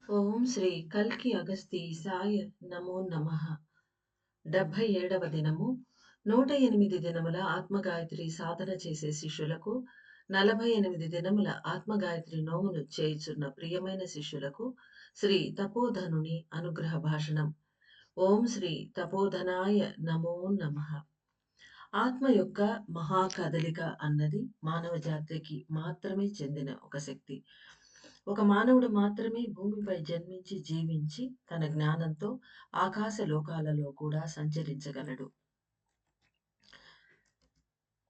ఓం శ్రీ కల్కి అగస్తి సాయ నమో నమః. 77వ దినము 108 దినముల ఆత్మగాయత్రి సాధన చేసే శిష్యులకు, 48 దినముల ఆత్మగాయత్రి నోమును చేయుచున్న ప్రియమైన శిష్యులకు శ్రీ తపోధనుని అనుగ్రహ భాషణం. ఓం శ్రీ తపోధనాయ నమో నమః. ఆత్మ యొక్క మహా కదలిక అన్నది మానవ జాతికి మాత్రమే చెందిన ఒక శక్తి. ఒక మానవుడు మాత్రమే భూమిపై జన్మించి, జీవించి, తన జ్ఞానంతో ఆకాశ లోకాలలో కూడా సంచరించగలడు.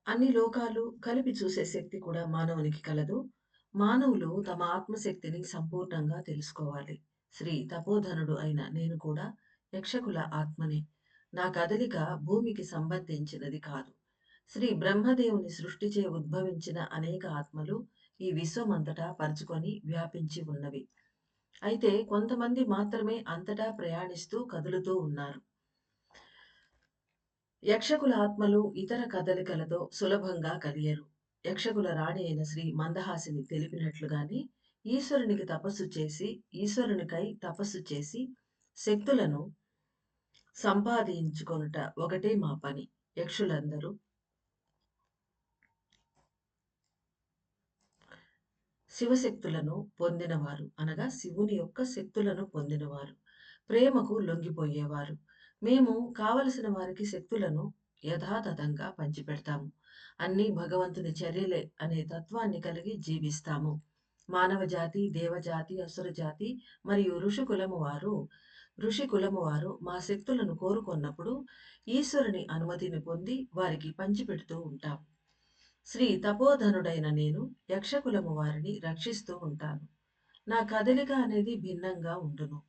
అన్ని లోకాలు కలిపి చూసే శక్తి కూడా మానవునికి కలదు. మానవులు తమ ఆత్మశక్తిని సంపూర్ణంగా తెలుసుకోవాలి. శ్రీ తపోధనుడు అయిన నేను కూడా యక్షకుల ఆత్మనే. నా కదలిక భూమికి సంబంధించినది కాదు. శ్రీ బ్రహ్మదేవుని సృష్టిచే ఉద్భవించిన అనేక ఆత్మలు ఈ విశ్వమంతటా పరుచుకొని వ్యాపించి ఉన్నవి. అయితే కొంతమంది మాత్రమే అంతటా ప్రయాణిస్తూ కదులుతూ ఉన్నారు. యక్షకుల ఆత్మలు ఇతర కదలికలతో సులభంగా కలియరు. యక్షకుల రాణి అయిన శ్రీ మందహాసిని తెలిపినట్లుగానే ఈశ్వరునికై తపస్సు చేసి శక్తులను సంపాదించుకొనుట ఒకటే మా పని. యక్షులందరూ శివశక్తులను పొందినవారు, అనగా శివుని యొక్క శక్తులను పొందినవారు, ప్రేమకు లొంగిపోయేవారు. మేము కావలసిన వారికి శక్తులను యథాతథంగా పంచిపెడతాము. అన్నీ భగవంతుని చర్యలే అనే తత్వాన్ని కలిగి జీవిస్తాము. మానవ జాతి, దేవజాతి, అసుర జాతి మరియు ఋషి కులము వారు మా శక్తులను కోరుకొన్నప్పుడు ఈశ్వరుని అనుమతిని పొంది వారికి పంచిపెడుతూ ఉంటాం. శ్రీ తపోధనుడైన నేను యక్షకులము వారిని రక్షిస్తూ ఉంటాను. నా కదలిక అనేది భిన్నంగా ఉండును.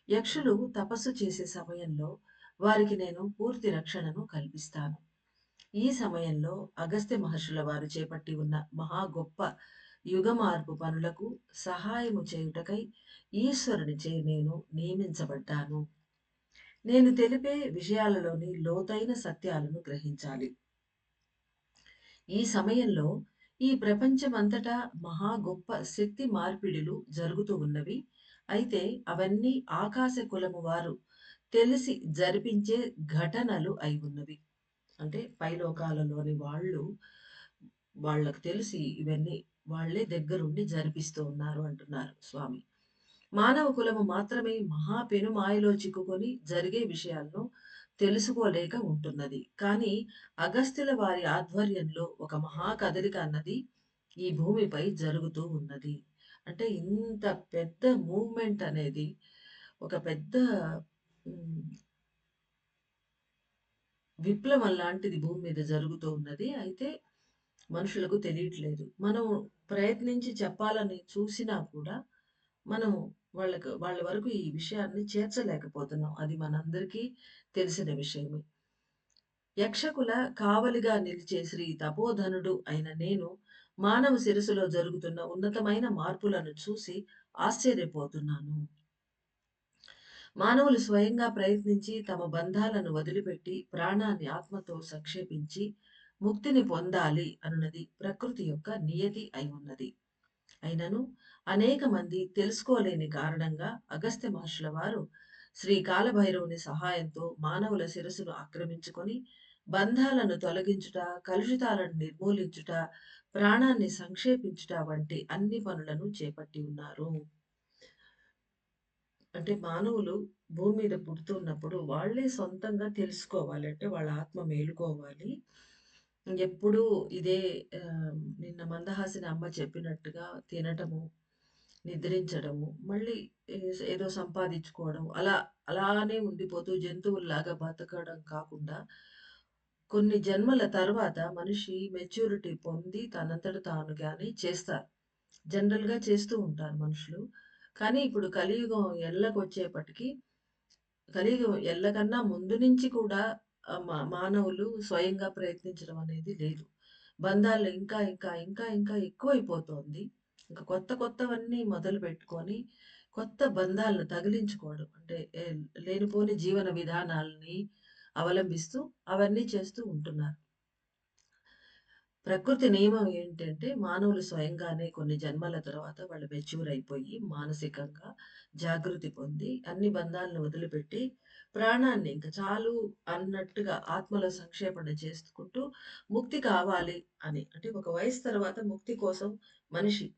యక్షులు తపస్సు చేసే సమయంలో వారికి నేను పూర్తి రక్షణను కల్పిస్తాను. ఈ సమయంలో అగస్త్య మహర్షుల వారు చేపట్టి ఉన్న మహా గొప్ప యుగ మార్పు పనులకు సహాయము చేయుటకై ఈశ్వరునిచే నేను నియమించబడ్డాను. నేను తెలిపే విషయాలలోని లోతైన సత్యాలను గ్రహించాలి. ఈ సమయంలో ఈ ప్రపంచమంతటా మహా గొప్ప శక్తి మార్పిడులు జరుగుతూ ఉన్నవి. అయితే అవన్నీ ఆకాశ కులము వారు తెలిసి జరిపించే ఘటనలు అయి ఉన్నవి. అంటే పైలోకాలలోని వాళ్ళకు తెలిసి ఇవన్నీ వాళ్ళే దగ్గరుండి జరిపిస్తూ ఉన్నారు అంటున్నారు స్వామి. మానవ కులము మాత్రమే మహా పెనుమాయలో చిక్కుకొని జరిగే విషయాలను తెలుసుకోలేక ఉంటున్నది. కానీ అగస్త్యుల వారి ఆధ్వర్యంలో ఒక మహా కదలిక అన్నది ఈ భూమిపై జరుగుతూ ఉన్నది. అంటే ఇంత పెద్ద మూవ్‌మెంట్ అనేది ఒక పెద్ద హ్మ్. విప్లవం లాంటిది భూమి మీద జరుగుతూ ఉన్నది. అయితే మనుషులకు తెలియట్లేదు. మనం ప్రయత్నించి చెప్పాలని చూసినా కూడా మనం వాళ్ళ వరకు ఈ విషయాన్ని చేర్చలేకపోతున్నాం. అది మనందరికీ తెలిసిన విషయమే. యక్షకుల కావలిగా నిలిచే శ్రీ తపోధనుడు అయిన నేను మానవ శిరస్సులో జరుగుతున్న ఉన్నతమైన మార్పులను చూసి ఆశ్చర్యపోతున్నాను. మానవులు స్వయంగా ప్రయత్నించి తమ బంధాలను వదిలిపెట్టి ప్రాణాన్ని ఆత్మతో సంక్షేపించి ముక్తిని పొందాలి అనున్నది ప్రకృతి యొక్క నియతి అయి ఉన్నది. అయినను అనేక మంది తెలుసుకోలేని కారణంగా అగస్త్య మహర్షుల వారు శ్రీ కాలభైరవుని సహాయంతో మానవుల శిరస్సును ఆక్రమించుకొని బంధాలను తొలగించుట, కలుషితాలను నిర్మూలించుట, ప్రాణాన్ని సంక్షేపించుట వంటి అన్ని పనులను చేపట్టి ఉన్నారు. అంటే మానవులు భూమి మీద పుడుతున్నప్పుడు వాళ్ళే సొంతంగా తెలుసుకోవాలి. అంటే వాళ్ళ ఆత్మ మేలుకోవాలి. ఎప్పుడూ ఇదే నిన్న మందహాసిని అమ్మ చెప్పినట్టుగా తినటము, నిద్రించడము, మళ్ళీ ఏదో సంపాదించుకోవడం అలానే ఉండిపోతూ జంతువుల్లాగా బతకడం కాకుండా కొన్ని జన్మల తర్వాత మనిషి మెచ్యూరిటీ పొంది తనంతట తానుగానే చేస్తారు. జనరల్‌గా చేస్తూ ఉంటారు మనుషులు. కానీ ఇప్పుడు కలియుగం ఎల్లకన్నా ముందు నుంచి కూడా మానవులు స్వయంగా ప్రయత్నించడం అనేది లేదు. బంధాలు ఇంకా ఎక్కువైపోతోంది. ఇంకా కొత్తవన్నీ మొదలుపెట్టుకొని, కొత్త బంధాలను తగిలించుకోవడం. అంటే లేనిపోని జీవన విధానాల్ని అవలంబిస్తూ అవన్నీ చేస్తూ ఉంటున్నారు. ప్రకృతి నియమం ఏంటంటే, మానవులు స్వయంగానే కొన్ని జన్మల తర్వాత వాళ్ళు మెచ్యూర్ అయిపోయి, మానసికంగా జాగృతి పొంది, అన్ని బంధాలను వదిలిపెట్టి, ప్రాణాన్ని ఇంక చాలు అన్నట్టుగా ఆత్మలో సంక్షేపణ చేసుకుంటూ, ముక్తి కావాలి అని. అంటే ఒక వయసు తర్వాత ముక్తి కోసం మనిషి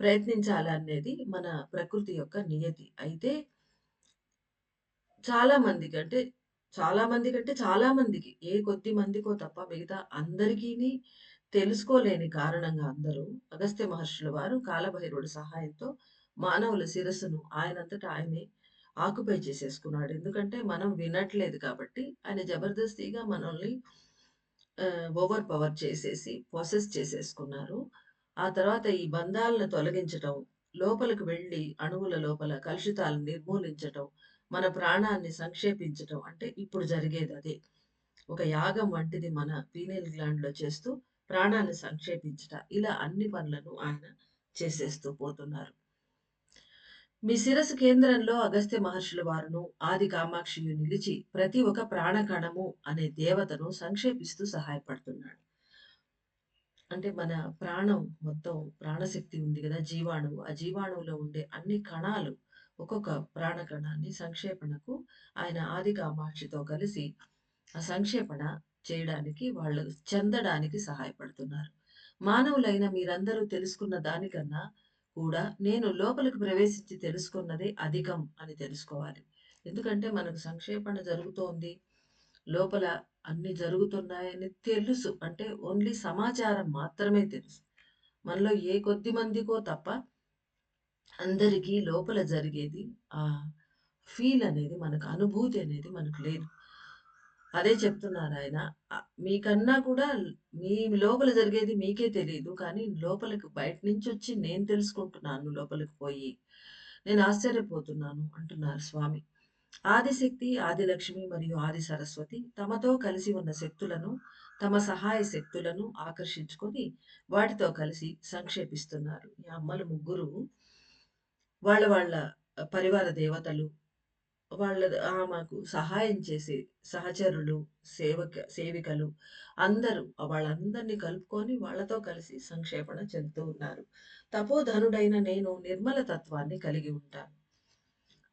ప్రయత్నించాలనేది మన ప్రకృతి యొక్క నియతి. అయితే చాలా మందికి అంటే, చాలా మందికంటే చాలా మందికి ఏ కొద్ది మందికో తప్ప మిగతా అందరికీని తెలుసుకోలేని కారణంగా అందరూ అగస్త్య మహర్షుల వారు కాలభైరవుడి సహాయంతో మానవుల శిరస్సును ఆయనంతట ఆయనే ఆక్యుపై చేసేసుకున్నాడు. ఎందుకంటే మనం వినట్లేదు కాబట్టి ఆయన జబర్దస్తిగా మనల్ని ఓవర్ పవర్ చేసేసి పొసెస్ చేసేసుకున్నారు. ఆ తర్వాత ఈ బంధాలను తొలగించటం, లోపలికి వెళ్లి అణువుల లోపల కలుషితాలను నిర్మూలించటం, మన ప్రాణాన్ని సంక్షేపించటం అంటే ఇప్పుడు జరిగేదదే. ఒక యాగం వంటిది మన పీనియల్ గ్లాండ్‌లో చేస్తూ ప్రాణాన్ని సంక్షేపించుట. ఇలా అన్ని పనులను ఆయన చేసేస్తూ పోతున్నారు. మీ శిరస్సు కేంద్రంలో అగస్త్య మహర్షుల వారును, ఆది కామాక్షియు నిలిచి ప్రతి ఒక్క ప్రాణకణము అనే దేవతను సంక్షేపిస్తూ సహాయపడుతున్నాడు. అంటే మన ప్రాణం మొత్తం ప్రాణశక్తి ఉంది గదా! జీవాణువు. ఆ జీవాణువులో ఉండే అన్ని కణాలు ఒక్కొక్క ప్రాణ కణాన్ని సంక్షేపణకు ఆయన ఆది కామాక్షితో కలిసి ఆ సంక్షేపణ చేయడానికి వాళ్ళు చెందడానికి సహాయపడుతున్నారు. మానవులైన మీరందరూ తెలుసుకున్న దానికన్నా కూడా నేను లోపలికి ప్రవేశించి తెలుసుకున్నదే అధికం అని తెలుసుకోవాలి. ఎందుకంటే మనకు సంక్షేపణ జరుగుతోంది. లోపల అన్నీ జరుగుతున్నాయని తెలుసు. అంటే ఓన్లీ సమాచారం మాత్రమే తెలుసు. మనలో ఏ కొద్ది మందికో తప్ప అందరికీ లోపల జరిగేది ఫీల్ అనేది మనకు అనుభూతి అనేది మనకు లేదు. అదే చెప్తున్నారాయన. మీకన్నా కూడా మీ లోపల జరిగేది మీకే తెలీదు. కానీ లోపలికి బయట నుంచొచ్చి నేను తెలుసుకుంటున్నాను లోపలికి పోయి. నేను ఆశ్చర్యపోతున్నాను అంటున్నారు స్వామి. ఆదిశక్తి, ఆదిలక్ష్మి మరియు ఆది సరస్వతి తమతో కలిసి ఉన్న శక్తులను, తమ సహాయ శక్తులను ఆకర్షించుకొని వాటితో కలిసి సంక్షేపిస్తున్నారు. ఈ అమ్మలు ముగ్గురు వాళ్ళ పరివార దేవతలు ఆమెకు సహాయం చేసే సహచరులు, సేవికలు అందరూ వాళ్ళందరిని కలుపుకొని వాళ్ళతో కలిసి సంక్షేపణ చెందుతూ ఉన్నారు. తపోధనుడైన నేను నిర్మల తత్వాన్ని కలిగి ఉంటాను.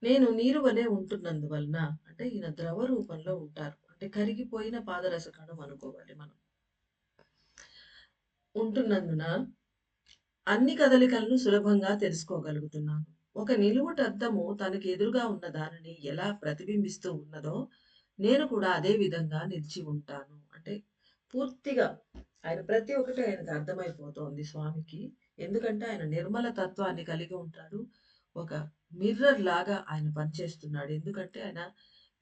నేను నీరు వలె ఉంటున్నందువలన అంటే ఈయన ద్రవ రూపంలో ఉంటారు. అంటే కరిగిపోయిన పాదరస కణం అనుకోవాలి మనం. ఉంటున్నందున అన్ని కదలికలను సులభంగా తెలుసుకోగలుగుతున్నాను. ఒక నిలువుటద్దము తనకి ఎదురుగా ఉన్న దానిని ఎలా ప్రతిబింబిస్తూ ఉన్నదో, నేను కూడా అదే విధంగా నిలిచి ఉంటాను. అంటే పూర్తిగా ఆయన ప్రతి ఒక్కటి ఆయనకు అర్థమైపోతోంది స్వామికి. ఎందుకంటే ఆయన నిర్మల తత్వాన్ని కలిగి ఉంటాడు. ఒక మిర్రర్ లాగా ఆయన పనిచేస్తున్నాడు. ఎందుకంటే ఆయన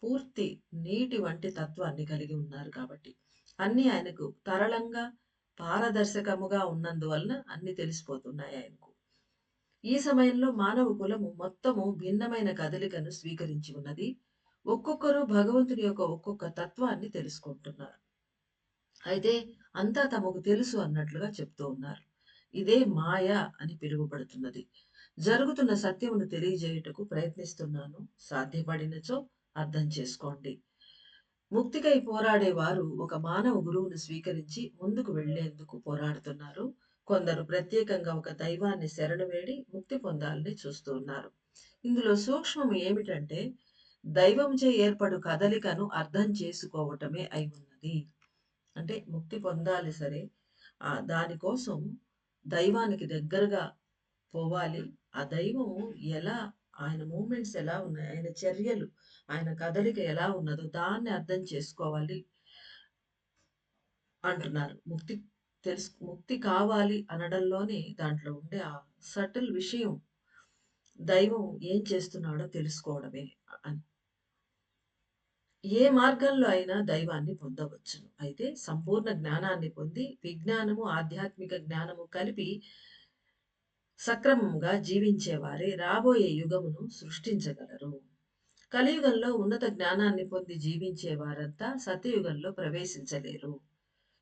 పూర్తి నీటి వంటి తత్వాన్ని కలిగి ఉన్నారు కాబట్టి. అన్నీ ఆయనకు తరళంగా, పారదర్శకముగా ఉన్నందువలన అన్నీ తెలిసిపోతున్నాయి ఆయనకు. ఈ సమయంలో మానవ కులము మొత్తము భిన్నమైన కదలికను స్వీకరించి ఉన్నది. ఒక్కొక్కరు భగవంతుని యొక్క ఒక్కొక్క తత్వాన్ని తెలుసుకుంటున్నారు. అయితే అంతా తమకు తెలుసు అన్నట్లుగా చెప్తూ ఉన్నారు. ఇదే మాయ అని పిలువబడుతున్నది. జరుగుతున్న సత్యమును తెలియజేయుటకు ప్రయత్నిస్తున్నాను. సాధ్యపడినచో అర్థం చేసుకోండి. ముక్తికై పోరాడేవారు ఒక మానవ గురువును స్వీకరించి ముందుకు వెళ్లేందుకు పోరాడుతున్నారు. కొందరు ప్రత్యేకంగా ఒక దైవాన్ని శరణు వేడి ముక్తి పొందాలని చూస్తూ ఉన్నారు. ఇందులో సూక్ష్మం ఏమిటంటే దైవంచే ఏర్పడు కదలికను అర్థం చేసుకోవటమే అయి ఉన్నది. అంటే ముక్తి పొందాలి సరే, దానికోసం దైవానికి దగ్గరగా పోవాలి. ఆ దైవం ఎలా ఆయన మూవ్‌మెంట్స్ ఎలా ఉన్నాయి, ఆయన చర్యలు, ఆయన కదలిక ఎలా ఉన్నదో దాన్ని అర్థం చేసుకోవాలి అంటున్నారు. ముక్తి కావాలి అనడంలోనే దాంట్లో ఉండే ఆ సటిల్ విషయం దైవం ఏం చేస్తున్నాడో తెలుసుకోవడమే అని. ఏ మార్గంలో అయినా దైవాన్ని పొందవచ్చును. అయితే సంపూర్ణ జ్ఞానాన్ని పొంది విజ్ఞానము, ఆధ్యాత్మిక జ్ఞానము కలిపి సక్రమముగా జీవించేవారే రాబోయే యుగమును సృష్టించగలరు. కలియుగంలో ఉన్నత జ్ఞానాన్ని పొంది జీవించే వారంతా సత్యయుగంలో ప్రవేశించలేరు.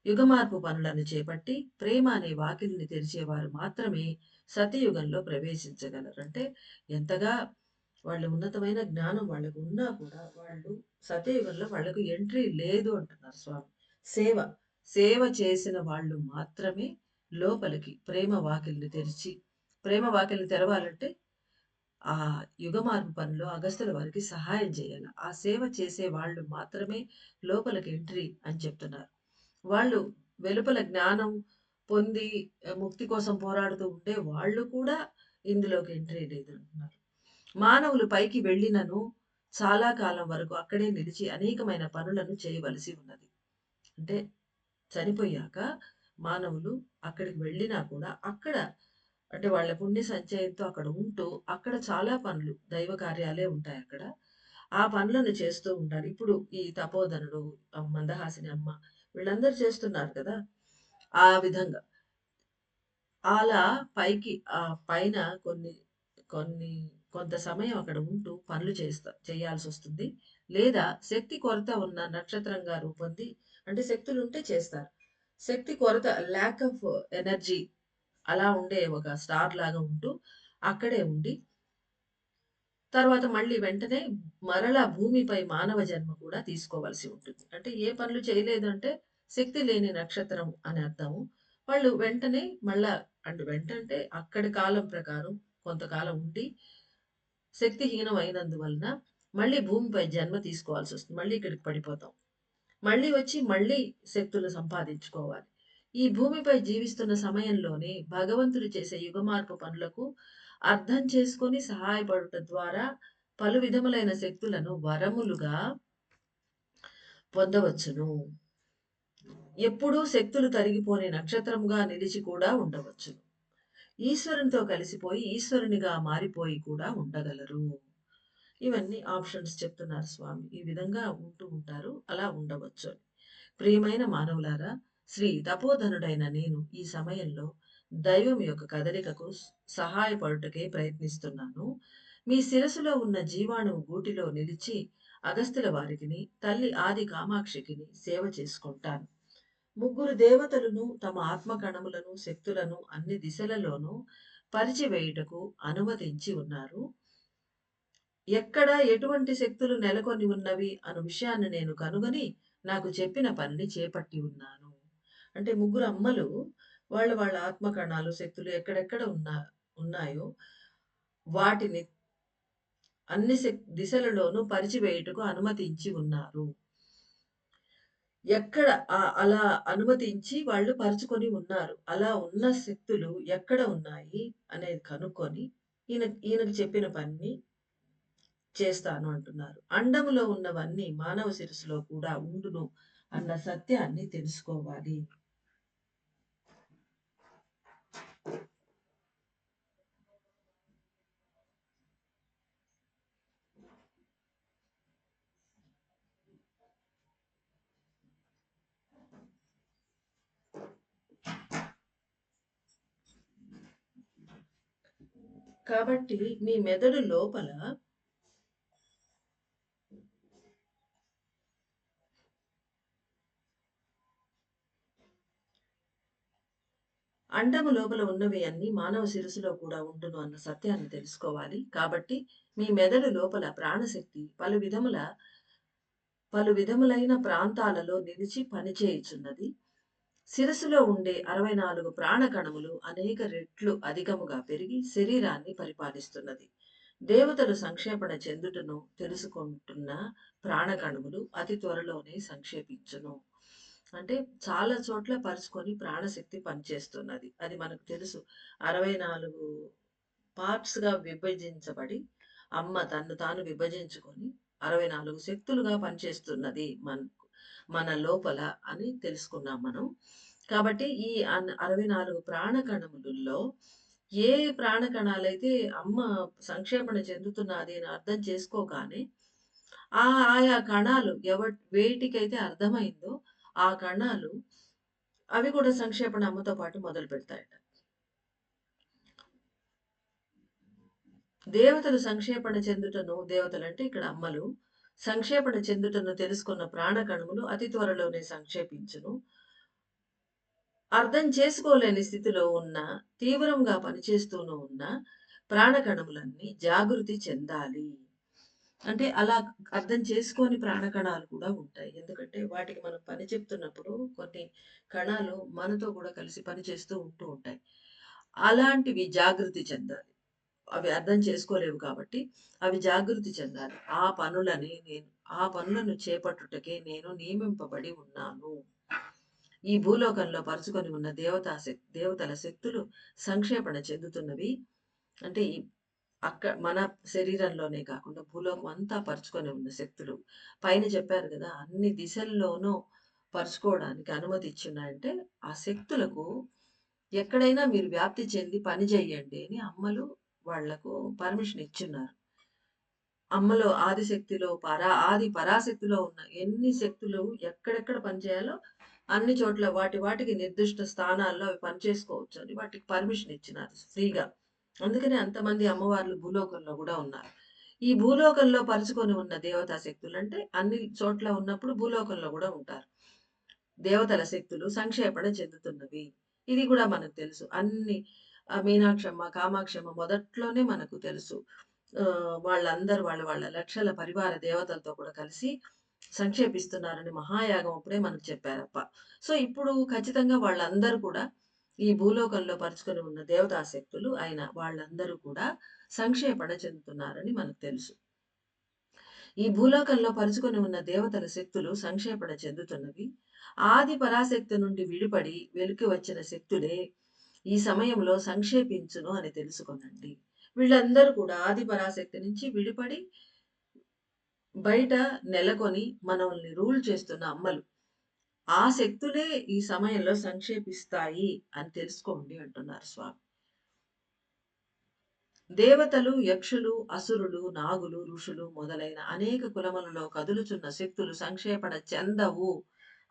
యుగమార్పు పనులను చేపట్టి ప్రేమ అనే వాకిలిని తెరిచేవారు మాత్రమే సత్యయుగంలో ప్రవేశించగలరు. అంటే ఎంతగా వాళ్ళ ఉన్నతమైన జ్ఞానం వాళ్ళకు ఉన్నా కూడా వాళ్ళు సత్యయుగంలో వాళ్ళకు ఎంట్రీ లేదు అంటున్నారు స్వామి. సేవ. సేవ చేసిన వాళ్ళు మాత్రమే లోపలికి ప్రేమ వాకిలిని తెరవాలంటే ఆ యుగమార్పు పనిలో అగస్త్యుల వారికి సహాయం చేయాలి. ఆ సేవ చేసే వాళ్ళు మాత్రమే లోపలికి ఎంట్రీ అని చెప్తున్నారు. వాళ్ళు వెలుపల జ్ఞానం పొంది ముక్తి కోసం పోరాడుతూ ఉంటే వాళ్ళు కూడా ఇందులోకి ఎంట్రీ లేదంటున్నారు. మానవులు పైకి వెళ్ళినను చాలా కాలం వరకు అక్కడే నిలిచి అనేకమైన పనులను చేయవలసి ఉన్నది. అంటే చనిపోయాక మానవులు అక్కడికి వెళ్ళినా కూడా అక్కడ అంటే వాళ్ళ పుణ్య సంచయంతో అక్కడ ఉంటూ అక్కడ చాలా పనులు దైవ కార్యాలే ఉంటాయి అక్కడ. ఆ పనులను చేస్తూ ఉంటారు. ఇప్పుడు ఈ తపోధనుడు, మందహాసిని అమ్మ వీళ్ళందరూ చేస్తున్నారు కదా! ఆ విధంగా. అలా పైకి పైన కొన్ని కొన్ని కొంత సమయం అక్కడ ఉంటూ పనులు చేయాల్సొస్తుంది. లేదా శక్తి కొరత ఉన్న నక్షత్రంగా రూపొంది అంటే శక్తులుంటే చేస్తారు. శక్తి కొరత ల్యాక్ ఆఫ్ ఎనర్జీ అలా ఉండే ఒక స్టార్ లాగా ఉంటూ అక్కడే ఉండి తర్వాత మళ్ళీ వెంటనే మరలా భూమిపై మానవ జన్మ కూడా తీసుకోవాల్సి ఉంటుంది. అంటే ఏ పనులు చేయలేదంటే శక్తి లేని నక్షత్రం అని అర్థము. వాళ్ళు వెంటనే మళ్ళా అంటే వెంటంటే అక్కడి కాలం ప్రకారం కొంతకాలం ఉండి శక్తిహీనం అయినందువలన మళ్ళీ భూమిపై జన్మ తీసుకోవాల్సొస్తుంది. మళ్ళీ ఇక్కడికి పడిపోతాం. మళ్ళీ వచ్చి మళ్ళీ శక్తులు సంపాదించుకోవాలి. ఈ భూమిపై జీవిస్తున్న సమయంలోనే భగవంతుడు చేసే యుగమార్పు పనులకు అర్థం చేసుకొని సహాయపడుట ద్వారా పలు విధములైన శక్తులను వరములుగా పొందవచ్చును. ఎప్పుడూ శక్తులు తరిగిపోని నక్షత్రముగా నిలిచి కూడా ఉండవచ్చును. ఈశ్వరునితో కలిసిపోయి ఈశ్వరునిగా మారిపోయి కూడా ఉండగలరు. ఇవన్నీ ఆప్షన్స్ చెప్తున్నారు స్వామి. ఈ విధంగా ఉంటూ ఉంటారు. అలా ఉండవచ్చు అని. ప్రియమైన మానవులారా, శ్రీ తపోధనుడైన నేను ఈ సమయంలో దైవం యొక్క కదలికకు సహాయపడుటకే ప్రయత్నిస్తున్నాను. మీ శిరస్సులో ఉన్న జీవాణువు గూటిలో నిలిచి అగస్త్యుల వారికిని, తల్లి ఆది కామాక్షికిని సేవ చేసుకుంటాను. ముగ్గురు దేవతలను తమ ఆత్మకణములను, శక్తులను అన్ని దిశలలోనూ పరిచివేయుటకు అనుమతించి ఉన్నారు. ఎక్కడ ఎటువంటి శక్తులు నెలకొని ఉన్నవి అను విషయాన్ని నేను కనుగొని నాకు చెప్పిన పనిని చేపట్టి ఉన్నాను. అంటే ముగ్గురు అమ్మలు వాళ్ళ ఆత్మ కణాలు, శక్తులు ఎక్కడెక్కడ ఉన్నాయో వాటిని అన్ని దిశలలోనూ పరిచివేయుటకు అనుమతించి ఉన్నారు. ఎక్కడ అలా అనుమతించి వాళ్ళు పరుచుకొని ఉన్నారు. అలా ఉన్న శక్తులు ఎక్కడ ఉన్నాయి అనేది కనుక్కొని ఈయనకు చెప్పిన పనిని చేస్తాను అంటున్నారు. అండములో ఉన్నవన్నీ మానవ శిరస్సులో కూడా ఉండును అన్న సత్యాన్ని తెలుసుకోవాలి. కాబట్టి మీ మెదడు లోపల అండము లోపల ఉన్నవి అన్ని మానవ శిరస్సులో కూడా ఉండును అన్న సత్యాన్ని తెలుసుకోవాలి. కాబట్టి మీ మెదడు లోపల ప్రాణశక్తి పలు విధములైన ప్రాంతాలలో నిలిచి పనిచేయుచున్నది. శిరస్సులో ఉండే 64 ప్రాణకణములు అనేక రెట్లు అధికముగా పెరిగి శరీరాన్ని పరిపాలిస్తున్నది. దేవతలు సంక్షేపణ చెందుటను తెలుసుకుంటున్న ప్రాణకణములు అతి త్వరలోనే సంక్షేపించును. అంటే చాలా చోట్ల పరుచుకొని ప్రాణశక్తి పనిచేస్తున్నది. అది మనకు తెలుసు. 64 పార్ట్స్‌గా విభజించబడి అమ్మ తన్ను తాను విభజించుకొని 64 శక్తులుగా పనిచేస్తున్నది మన లోపల అని తెలుసుకున్నాం మనం. కాబట్టి ఈ 64 ప్రాణకణములలో ఏ ప్రాణకణాలైతే అమ్మ సంక్షేపణ చెందుతున్నది అని అర్థం చేసుకోగానే ఆయా కణాలు వేటికైతే అర్థమైందో ఆ కణాలు అవి కూడా సంక్షేపణ అమ్మతో పాటు మొదలుపెడతాయట. దేవతలు సంక్షేపణ చెందుటను దేవతలంటే ఇక్కడ అమ్మలు సంక్షేపణ చెందుటను తెలుసుకున్న ప్రాణకణములు అతి త్వరలోనే సంక్షేపించును. అర్థం చేసుకోలేని స్థితిలో ఉన్న తీవ్రంగా పనిచేస్తూనూ ఉన్న ప్రాణకణములన్నీ జాగృతి చెందాలి. అంటే అలా అర్థం చేసుకోని ప్రాణకణాలు కూడా ఉంటాయి. ఎందుకంటే వాటికి మనం పని చెప్తున్నప్పుడు కొన్ని కణాలు మనతో కూడా కలిసి పని చేస్తూ ఉంటూ ఉంటాయి. అలాంటివి జాగృతి చెందాలి. అవి అర్థం చేసుకోలేవు కాబట్టి అవి జాగృతి చెందాలి. ఆ పనులను చేపట్టుటకే నేను నియమింపబడి ఉన్నాను. ఈ భూలోకంలో పరుచుకొని ఉన్న దేవతల శక్తులు సంక్షేపణ చెందుతున్నవి. అంటే మన శరీరంలోనే కాకుండా భూలోకం అంతా పరుచుకొని ఉన్న శక్తులు. పైన చెప్పారు కదా! అన్ని దిశల్లోనూ పరుచుకోవడానికి అనుమతి ఇచ్చున్నాయంటే, ఆ శక్తులకు ఎక్కడైనా మీరు వ్యాప్తి చెంది పని చేయండి అని అమ్మలు వాళ్లకు పర్మిషన్ ఇచ్చున్నారు. అమ్మలో ఆదిశక్తిలో ఆది పరాశక్తిలో ఉన్న ఎన్ని శక్తులు ఎక్కడెక్కడ పనిచేయాలో అన్ని చోట్ల వాటికి నిర్దిష్ట స్థానాల్లో అవి పనిచేసుకోవచ్చు అని వాటికి పర్మిషన్ ఇచ్చినారు ఫ్రీగా. అందుకనే అంతమంది అమ్మవార్లు భూలోకంలో కూడా ఉన్నారు. ఈ భూలోకంలో పరుచుకొని ఉన్న దేవతా శక్తులు అంటే అన్ని చోట్ల ఉన్నప్పుడు భూలోకంలో కూడా ఉంటారు. దేవతల శక్తులు సంక్షేపణ చెందుతున్నవి. ఇది కూడా మనకు తెలుసు. అన్ని మీనాక్షమ్మ, కామాక్షమ్మ మొదట్లోనే మనకు తెలుసు. వాళ్ళందరూ వాళ్ళ లక్షల పరివార దేవతలతో కూడా కలిసి సంక్షేపిస్తున్నారని మహాయాగం అప్పుడే మనకు చెప్పారప్ప. సో, ఇప్పుడు ఖచ్చితంగా వాళ్ళందరూ కూడా ఈ భూలోకంలో పరుచుకొని ఉన్న దేవతా శక్తులు అయిన వాళ్ళందరూ కూడా సంక్షేపణ చెందుతున్నారని మనకు తెలుసు. ఈ భూలోకంలో పరుచుకొని ఉన్న దేవతల శక్తులు సంక్షేపణ చెందుతున్నవి. ఆది పరాశక్తి నుండి విడిపడి వెలికి వచ్చిన శక్తులే ఈ సమయంలో సంక్షేపించును అని తెలుసుకొనండి. వీళ్ళందరూ కూడా ఆది పరాశక్తి నుంచి విడిపడి బయట నెలకొని మనల్ని రూల్ చేస్తున్న అమ్మలు. ఆ శక్తులే ఈ సమయంలో సంక్షేపిస్తాయి అని తెలుసుకోండి అంటున్నారు స్వామి. దేవతలు, యక్షులు, అసురులు, నాగులు, ఋషులు మొదలైన అనేక కులములలో కదులుచున్న శక్తులు సంక్షేపణ చెందవు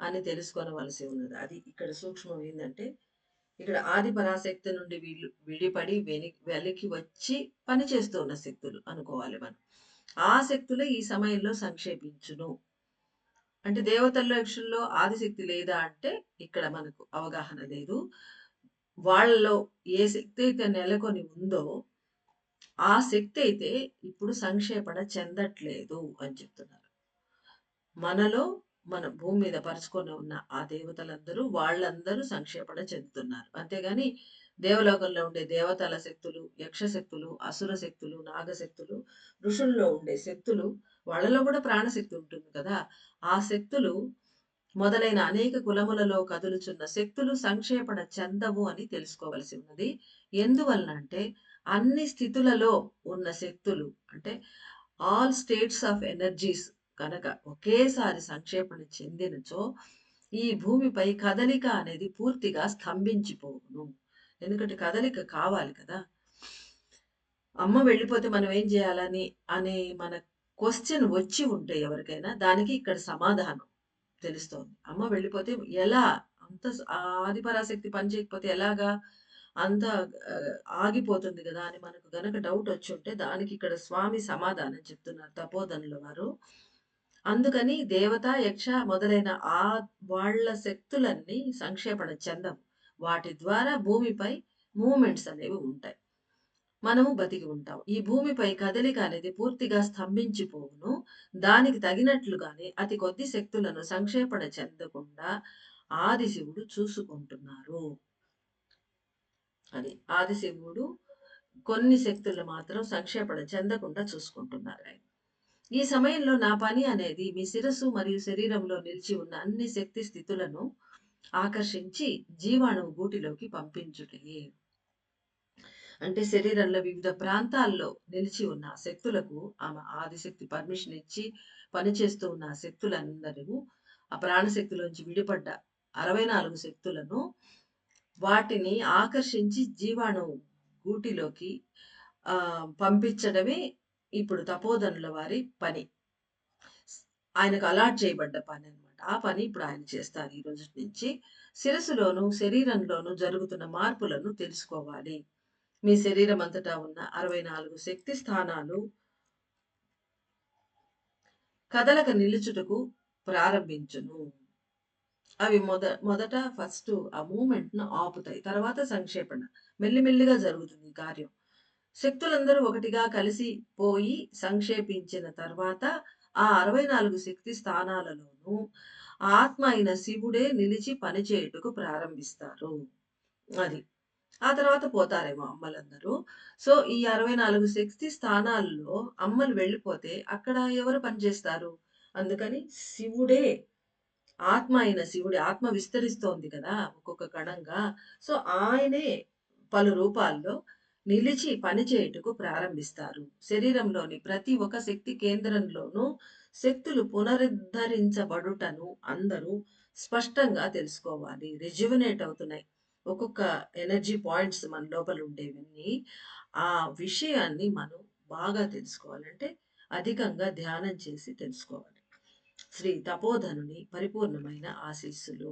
అని తెలుసుకొనవలసి ఉన్నది. అది ఇక్కడ సూక్ష్మం ఏందంటే, ఇక్కడ ఆది పరాశక్తి నుండి విడిపడి వెలికి వచ్చి పనిచేస్తూ ఉన్న శక్తులు అనుకోవాలి మనం. ఆ శక్తులే ఈ సమయంలో సంక్షేపించును. అంటే దేవతల్లో, యక్షుల్లో ఆదిశక్తి లేదా అంటే ఇక్కడ మనకు అవగాహన లేదు. వాళ్ళలో ఏ శక్తి అయితే నెలకొని ఉందో ఆ శక్తి అయితే ఇప్పుడు సంక్షేపణ చెందట్లేదు అని చెప్తున్నారు. మనలో మన భూమి మీద పరుచుకొని ఉన్న ఆ దేవతలందరూ వాళ్ళందరూ సంక్షేపణ చెందుతున్నారు. అంతేగాని దేవలోకంలో ఉండే దేవతల శక్తులు, యక్ష శక్తులు, అసుర శక్తులు, నాగశక్తులు, ఋషుల్లో ఉండే శక్తులు వాళ్ళలో కూడా ప్రాణశక్తి ఉంటుంది కదా! ఆ శక్తులు మొదలైన అనేక కులములలో కదులుచున్న శక్తులు సంక్షేపణ చెందవు అని తెలుసుకోవలసి ఉన్నది. ఎందువలన అంటే అన్ని స్థితులలో ఉన్న శక్తులు అంటే ఆల్ స్టేట్స్ ఆఫ్ ఎనర్జీస్ కనుక ఒకేసారి సంక్షేపణ చెందినచో ఈ భూమిపై కదలిక అనేది పూర్తిగా స్తంభించిపోవును. ఎందుకంటే కదలిక కావాలి కదా! అమ్మ వెళ్ళిపోతే మనం ఏం చేయాలని అనే మన క్వశ్చన్ వచ్చి ఉంటే ఎవరికైనా దానికి ఇక్కడ సమాధానం తెలుస్తోంది. అమ్మ వెళ్ళిపోతే ఎలా? అంత ఆదిపరాశక్తి పని చేయకపోతే ఎలాగా? అంత ఆగిపోతుంది గదా! అని మనకు గనక డౌట్ వచ్చుంటే దానికి ఇక్కడ స్వామి సమాధానం చెప్తున్నారు తపోధనుల వారు. అందుకని దేవత, యక్ష మొదలైన వాళ్ళ శక్తులన్నీ సంక్షేపణ చెందవు. వాటి ద్వారా భూమిపై మూవ్‌మెంట్స్ అనేవి ఉంటాయి. మనము బతికి ఉంటాం. ఈ భూమిపై కదలిక అనేది పూర్తిగా స్తంభించిపోవును. దానికి తగినట్లుగానే అతి కొద్ది శక్తులను సంక్షేపణ చెందకుండా ఆదిశివుడు చూసుకుంటున్నారు. అది. ఆదిశివుడు కొన్ని శక్తులు మాత్రం సంక్షేపణ చెందకుండా చూసుకుంటున్నారాయన. ఈ సమయంలో నా పని అనేది మీ శిరస్సు మరియు శరీరంలో నిలిచి ఉన్న అన్ని శక్తి స్థితులను ఆకర్షించి జీవాణువు గూటిలోకి పంపించుటయే. అంటే శరీరంలో వివిధ ప్రాంతాల్లో నిలిచి ఉన్న శక్తులకు ఆమె ఆదిశక్తి పర్మిషన్ ఇచ్చి పనిచేస్తూ ఉన్న శక్తులందరూ ఆ ప్రాణశక్తిలోంచి విడిపడ్డ 64 శక్తులను వాటిని ఆకర్షించి జీవాణువు గూటిలోకి పంపించడమే ఇప్పుడు తపోధనుల వారి పని. ఆయనకు అలాట్ చేయబడ్డ పని అనమాట. ఆ పని ఇప్పుడు ఆయన చేస్తారు ఈ రోజు నుంచి. శిరస్సులోను, శరీరంలోను జరుగుతున్న మార్పులను తెలుసుకోవాలి. మీ శరీరం అంతటా ఉన్న 64 శక్తి స్థానాలు కదలక నిలుచుటకు ప్రారంభించును. అవి మొదట ఫస్ట్ ఆ మూవ్‌మెంట్‌ను ఆపుతాయి. తర్వాత సంక్షేపణ. మెల్లిమెల్లిగా జరుగుతుంది ఈ కార్యం. శక్తులందరూ ఒకటిగా కలిసిపోయి సంక్షేపించిన తర్వాత ఆ 64 శక్తి స్థానాలలోనూ ఆత్మ అయిన శివుడే నిలిచి పనిచేయుటకు ప్రారంభిస్తారు. అది. ఆ తర్వాత పోతారేమో అమ్మలందరూ. సో, ఈ 64 శక్తి స్థానాల్లో అమ్మలు వెళ్ళిపోతే అక్కడ ఎవరు పనిచేస్తారు? అందుకని శివుడే ఆత్మ అయిన శివుడే ఆత్మ విస్తరిస్తోంది కదా! ఒక్కొక్క కణంగా. సో, ఆయనే పలు రూపాల్లో నిలిచి పనిచేయుటకు ప్రారంభిస్తారు. శరీరంలోని ప్రతి ఒక్క శక్తి కేంద్రంలోనూ శక్తులు పునరుద్ధరించబడుటను అందరూ స్పష్టంగా తెలుసుకోవాలి. రిజువినేట్ అవుతున్నాయి. ఒక్కొక్క ఎనర్జీ పాయింట్స్ మన లోపల ఉండేవన్నీ. ఆ విషయాన్ని మనం బాగా తెలుసుకోవాలి. అంటే అధికంగా ధ్యానం చేసి తెలుసుకోవాలి. శ్రీ తపోధనుని పరిపూర్ణమైన ఆశీస్సులు.